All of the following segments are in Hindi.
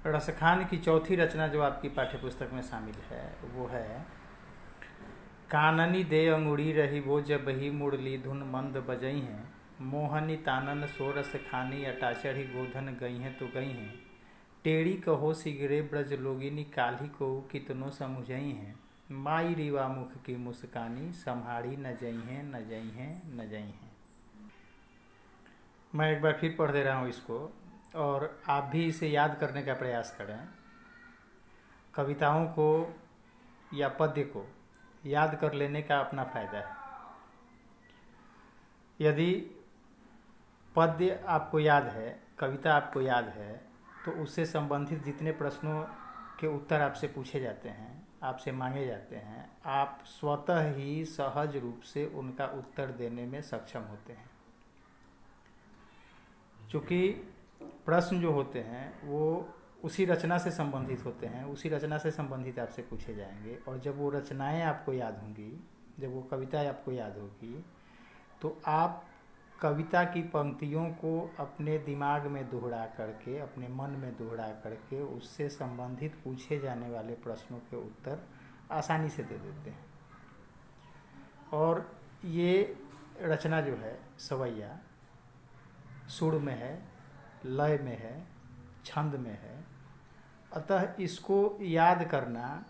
रसखान की चौथी रचना जो आपकी पाठ्य पुस्तक में शामिल है वो है काननी दे अंगुड़ी रही वो जब ही मुरली धुन मंद बजई हैं, मोहनी तानन सोरस खानी अटाचढ़ी गोधन गई हैं तो गई हैं, टेढ़ी कहो सिगरे ब्रज लोगिनी काल्ही को कितनो समुझई हैं, माई रीवा मुख की मुस्कानी संहाड़ी न जई हैं न जई हैं न जई हैं। मैं एक बार फिर पढ़ दे रहा हूँ इसको और आप भी इसे याद करने का प्रयास करें। कविताओं को या पद्य को याद कर लेने का अपना फ़ायदा है। यदि पद्य आपको याद है, कविता आपको याद है, तो उससे संबंधित जितने प्रश्नों के उत्तर आपसे पूछे जाते हैं, आपसे मांगे जाते हैं, आप स्वतः ही सहज रूप से उनका उत्तर देने में सक्षम होते हैं। क्योंकि प्रश्न जो होते हैं वो उसी रचना से संबंधित होते हैं, उसी रचना से संबंधित आपसे पूछे जाएंगे। और जब वो रचनाएं आपको याद होंगी, जब वो कविताएं आपको याद होगी, तो आप कविता की पंक्तियों को अपने दिमाग में दोहरा करके, अपने मन में दोहरा करके उससे संबंधित पूछे जाने वाले प्रश्नों के उत्तर आसानी से दे देते हैं। और ये रचना जो है सवैया सुर में है, लय में है, छंद में है, अतः इसको याद करना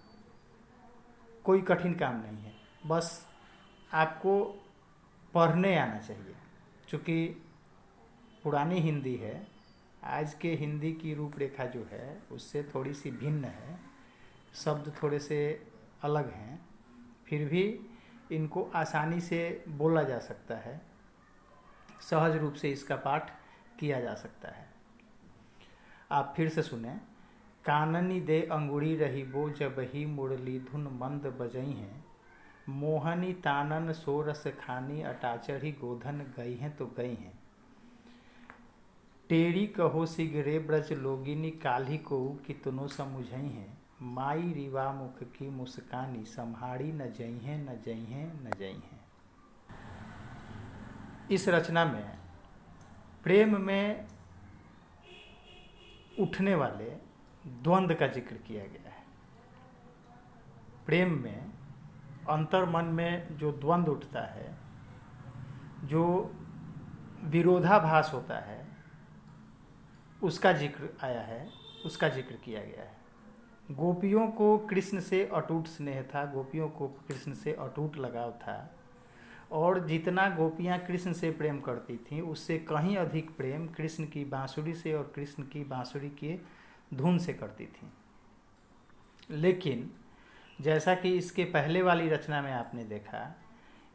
कोई कठिन काम नहीं है। बस आपको पढ़ने आना चाहिए। चूँकि पुरानी हिंदी है, आज के हिंदी की रूपरेखा जो है उससे थोड़ी सी भिन्न है, शब्द थोड़े से अलग हैं, फिर भी इनको आसानी से बोला जा सकता है, सहज रूप से इसका पाठ किया जा सकता है। आप फिर से सुने। काननी दे अंगुड़ी रही वो जब ही मुरली धुन मंद बजई हैं, मोहनी तानन सोरस खानी अटाचढ़ी गोधन गई हैं तो गई हैं, टेढ़ी कहो सिगरे ब्रज लोगिनी काल्ही को कितनो समुझई हैं, माई रीवा मुख की मुस्कानी संहाड़ी न जई हैं न जई हैं न जई हैं। इस रचना में प्रेम में उठने वाले द्वंद्व का जिक्र किया गया है। प्रेम में अंतर्मन में जो द्वंद्व उठता है, जो विरोधाभास होता है, उसका जिक्र आया है, उसका जिक्र किया गया है। गोपियों को कृष्ण से अटूट स्नेह था, गोपियों को कृष्ण से अटूट लगाव था, और जितना गोपियाँ कृष्ण से प्रेम करती थीं उससे कहीं अधिक प्रेम कृष्ण की बांसुरी से और कृष्ण की बांसुरी के धुन से करती थीं। लेकिन जैसा कि इसके पहले वाली रचना में आपने देखा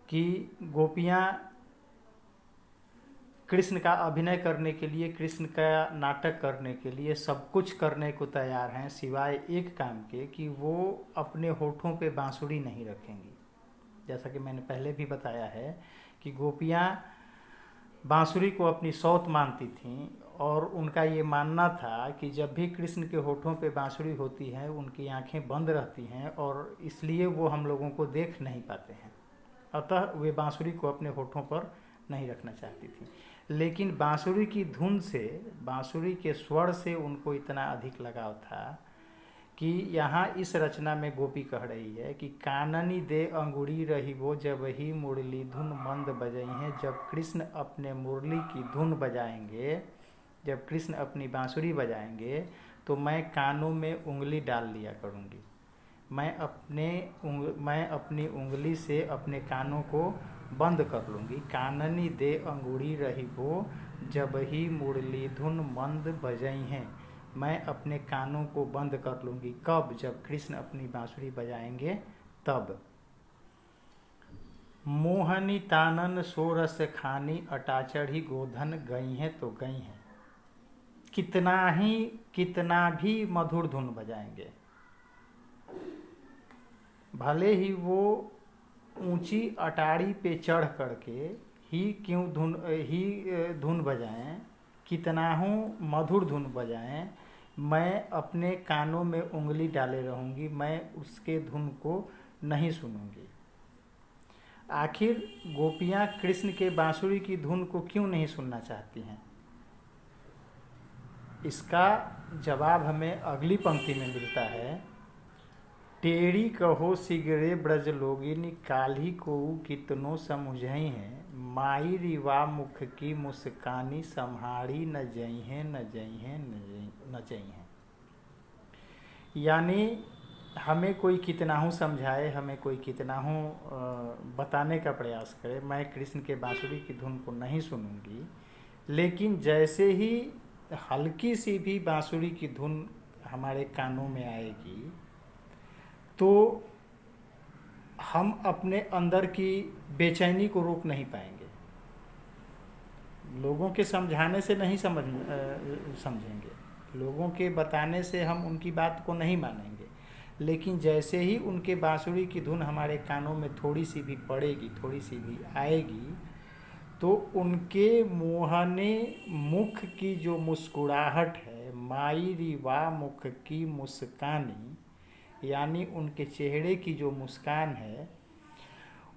कि गोपियाँ कृष्ण का अभिनय करने के लिए, कृष्ण का नाटक करने के लिए सब कुछ करने को तैयार हैं, सिवाय एक काम के कि वो अपने होठों पे बांसुरी नहीं रखेंगी। जैसा कि मैंने पहले भी बताया है कि गोपियाँ बांसुरी को अपनी सौत मानती थीं और उनका ये मानना था कि जब भी कृष्ण के होठों पे बांसुरी होती है उनकी आंखें बंद रहती हैं और इसलिए वो हम लोगों को देख नहीं पाते हैं, अतः वे बांसुरी को अपने होठों पर नहीं रखना चाहती थी। लेकिन बांसुरी की धुन से, बांसुरी के स्वर से उनको इतना अधिक लगाव था कि यहाँ इस रचना में गोपी कह रही है कि काननी दे अंगुड़ी रही वो जब ही मुरली धुन मंद बजई हैं। जब कृष्ण अपने मुरली की धुन बजाएंगे, जब कृष्ण अपनी बांसुरी बजाएंगे तो मैं कानों में उंगली डाल लिया करूँगी। मैं अपनी उंगली से अपने कानों को बंद कर लूँगी। काननी दे अंगुड़ी रही वो जब ही मुरली धुन मंद बजई हैं। मैं अपने कानों को बंद कर लूँगी। कब? जब कृष्ण अपनी बांसुरी बजाएंगे तब। मोहनी तानन सोरस खानी अटाचढ़ी गोधन गई हैं तो गई हैं। कितना भी मधुर धुन बजाएंगे, भले ही वो ऊंची अटारी पे चढ़ करके ही धुन बजाएं, कितना हूँ मधुर धुन बजाएं, मैं अपने कानों में उंगली डाले रहूँगी, मैं उसके धुन को नहीं सुनूंगी। आखिर गोपियाँ कृष्ण के बांसुरी की धुन को क्यों नहीं सुनना चाहती हैं? इसका जवाब हमें अगली पंक्ति में मिलता है। टेढ़ी कहो सिगरे ब्रज लोगिनी काल्ही को कितनो समुझई हैं, माई रिवा मुख की मुस्कानी सम्हारी न जई हैं न जई हैं न जई हैं। यानी हमें कोई कितना हूँ समझाए, हमें कोई कितना हूँ बताने का प्रयास करे, मैं कृष्ण के बांसुरी की धुन को नहीं सुनूंगी, लेकिन जैसे ही हल्की सी भी बांसुरी की धुन हमारे कानों में आएगी तो हम अपने अंदर की बेचैनी को रोक नहीं पाएंगे। लोगों के समझाने से नहीं समझेंगे, लोगों के बताने से हम उनकी बात को नहीं मानेंगे, लेकिन जैसे ही उनके बांसुरी की धुन हमारे कानों में थोड़ी सी भी पड़ेगी, थोड़ी सी भी आएगी, तो उनके मोहने मुख की जो मुस्कुराहट है, माई रिवा मुख की मुस्कानी, यानी उनके चेहरे की जो मुस्कान है,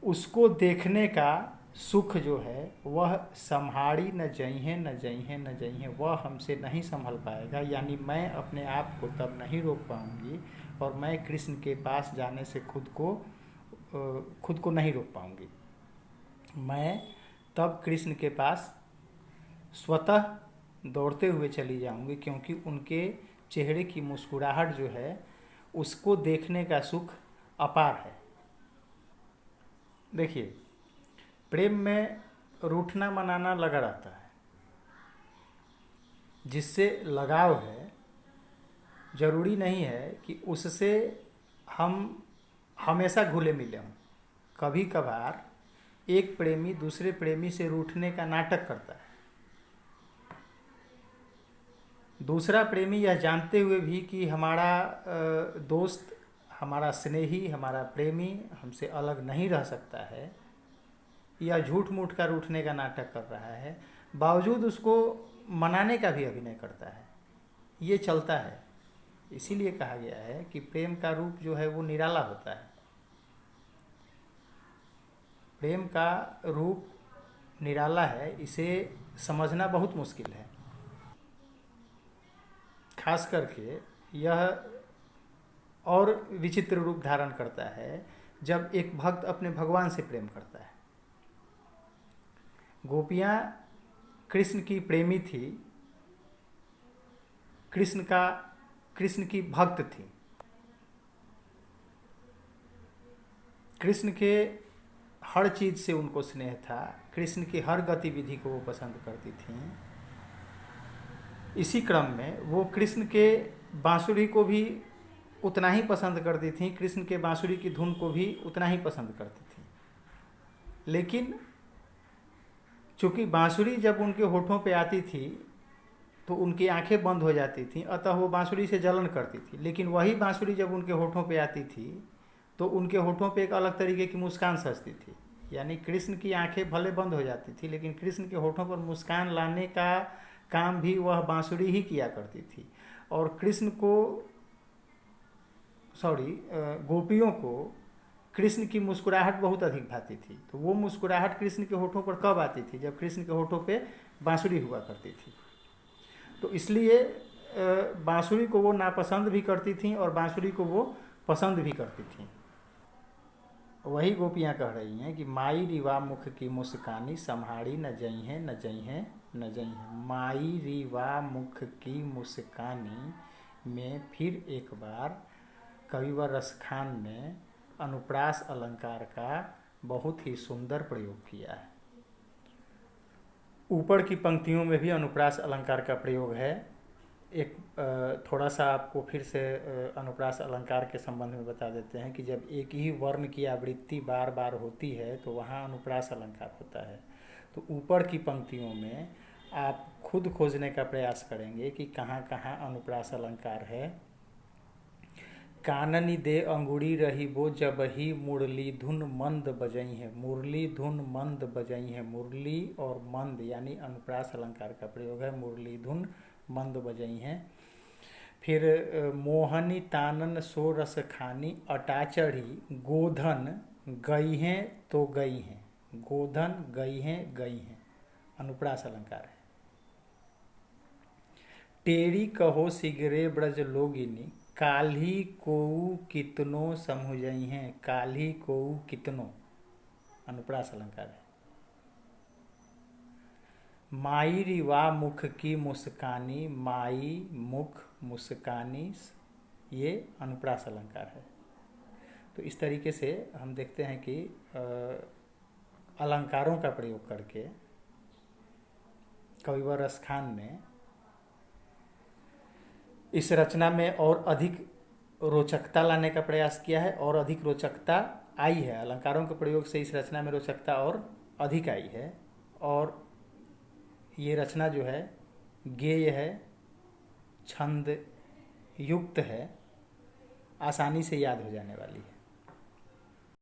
उसको देखने का सुख जो है वह संहारी न जई हैं न जई हैं न जई हैं, वह हमसे नहीं संभल पाएगा। यानी मैं अपने आप को तब नहीं रोक पाऊंगी और मैं कृष्ण के पास जाने से खुद को नहीं रोक पाऊंगी। मैं तब कृष्ण के पास स्वतः दौड़ते हुए चली जाऊंगी, क्योंकि उनके चेहरे की मुस्कुराहट जो है उसको देखने का सुख अपार है। देखिए, प्रेम में रूठना मनाना लगा रहता है। जिससे लगाव है, जरूरी नहीं है कि उससे हम हमेशा घुले मिले हों। कभी कभार एक प्रेमी दूसरे प्रेमी से रूठने का नाटक करता है। दूसरा प्रेमी यह जानते हुए भी कि हमारा दोस्त, हमारा स्नेही, हमारा प्रेमी हमसे अलग नहीं रह सकता है, या झूठ मूठ का रूठने का नाटक कर रहा है, बावजूद उसको मनाने का भी अभिनय करता है। ये चलता है। इसीलिए कहा गया है कि प्रेम का रूप जो है वो निराला होता है। प्रेम का रूप निराला है, इसे समझना बहुत मुश्किल है। खास करके यह और विचित्र रूप धारण करता है जब एक भक्त अपने भगवान से प्रेम करता है। गोपियाँ कृष्ण की प्रेमी थी, कृष्ण की भक्त थी। कृष्ण के हर चीज़ से उनको स्नेह था, कृष्ण की हर गतिविधि को वो पसंद करती थीं। इसी क्रम में वो कृष्ण के बांसुरी को भी उतना ही पसंद करती थीं, कृष्ण के बांसुरी की धुन को भी उतना ही पसंद करती थीं। लेकिन चूँकि बांसुरी जब उनके होठों पे आती थी तो उनकी आंखें बंद हो जाती थीं, अतः वो बांसुरी से जलन करती थी। लेकिन वही बांसुरी जब उनके होठों पे आती थी तो उनके होठों पे एक अलग तरीके की मुस्कान सजती थी। यानी कृष्ण की आंखें भले बंद हो जाती थी, लेकिन कृष्ण के होठों पर मुस्कान लाने का काम भी वह बांसुरी ही किया करती थी। और गोपियों को कृष्ण की मुस्कुराहट बहुत अधिक भाती थी। तो वो मुस्कुराहट कृष्ण के होठों पर कब आती थी? जब कृष्ण के होठों पे बांसुरी हुआ करती थी। तो इसलिए बांसुरी को वो नापसंद भी करती थीं और बांसुरी को वो पसंद भी करती थीं। वही गोपियाँ कह रही हैं कि माई रिवा मुख की मुस्कानी सम्हारी न जई हैं न जई हैं न जई हैं। माई रिवा मुख की मुस्कानी में फिर एक बार कविवर रसखान ने अनुप्रास अलंकार का बहुत ही सुंदर प्रयोग किया है। ऊपर की पंक्तियों में भी अनुप्रास अलंकार का प्रयोग है। एक थोड़ा सा आपको फिर से अनुप्रास अलंकार के संबंध में बता देते हैं कि जब एक ही वर्ण की आवृत्ति बार बार होती है तो वहाँ अनुप्रास अलंकार होता है। तो ऊपर की पंक्तियों में आप खुद खोजने का प्रयास करेंगे कि कहाँ कहाँ अनुप्रास अलंकार है। काननी दे अंगुड़ी रही वो जब ही मुरली धुन मंद बजई है। मुरली धुन मंद बजई है। मुरली और मंद यानी अनुप्रास अलंकार का प्रयोग है। मुरली धुन मंद बजई हैं। फिर मोहनी तानन सो रस खानी अटाचढ़ी गोधन गई हैं तो गई हैं। गोधन गई हैं अनुप्रास अलंकार है। टेरी कहो सिगरे ब्रज लोगिनी, काल्ही कोऊ कितनो समुझई हैं। काल्ही कोऊ कितनो अनुप्रास अलंकार है। माई रिवा मुख की मुस्कानी, माई मुख मुस्कानी, ये अनुप्रास अलंकार है। तो इस तरीके से हम देखते हैं कि अलंकारों का प्रयोग करके कविवर रस खान ने इस रचना में और अधिक रोचकता लाने का प्रयास किया है, और अधिक रोचकता आई है। अलंकारों के प्रयोग से इस रचना में रोचकता और अधिक आई है, और ये रचना जो है गेय है, छंद युक्त है, आसानी से याद हो जाने वाली है।